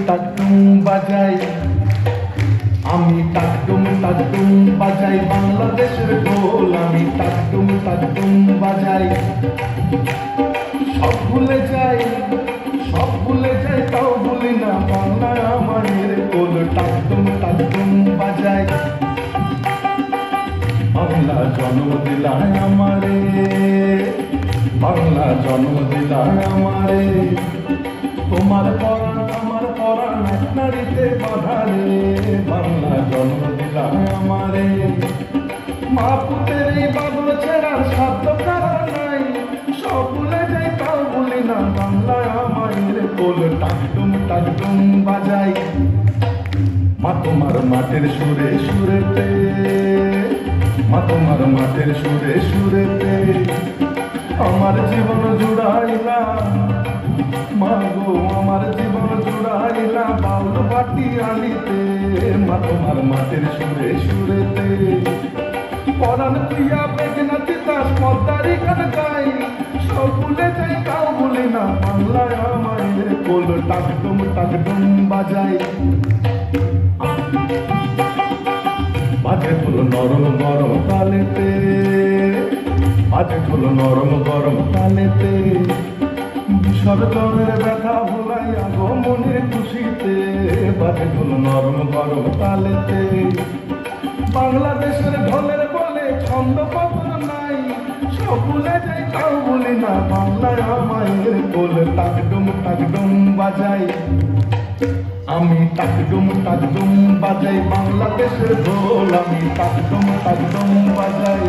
টাকডুম বাজাই, আমি টাকডুম বাজাই বাংলাদেশের ঢোল। আমি টাকডুম বাজাই, সব ভুলে যাই তাও ভুলি না বাংলা আমাদের কোল। টাকডুম বাজাই, বাংলা জন্ম দিলায় আমারে, বাংলা জন্ম দিলায় আমারে। তোমার পরাণ আমার পরাণ এক নাড়িতে বাঁধা রে, বাংলা জন্ম দিলায় আমারে। মা পুতের এই বাঁধন ছেড়ার সাধ্য কারণ নাই, সব ভুলে যাই তাও ভুলি না বাংলা আমাদের কোল। টাকডুম বাজাই, মা তোমার মাটির সুরে সুরেতে, মা তোমার মাটির সুরে সুরেতে আমার জীবন জুড়াইলা। মা গো আমার জীবন জুড়াইলা বাউল বাটি আলিতে, মা তোমার মাটির সুরে সুরেতে। পরাণ প্রিয়া বেগনা তিতাস পদ্মারি গান গাই, সব ভুলে যাই তাও ভুলি না বাংলায় আমাদের কোল। টাকডুম বাজাই, বাজে হলো নরম গরম তালেতে, বাজে হলো নরম গরম তালেতে। বিসর্জনের ব্যথা ভুলাইয়া গো মনের খুশিতে, বাজে হলো নরম গরম তালেতে। বাংলাদেশের ঢোলের বলে ছন্দ পতন নাই, সব ভুলে যাই তাও ভুলি না বাংলায় আমাদের কোল। টাকডুম বাজাই, আমি টাকডুম বাজাই বাংলাদেশের ঢোল। আমি টাকডুম বাজাই।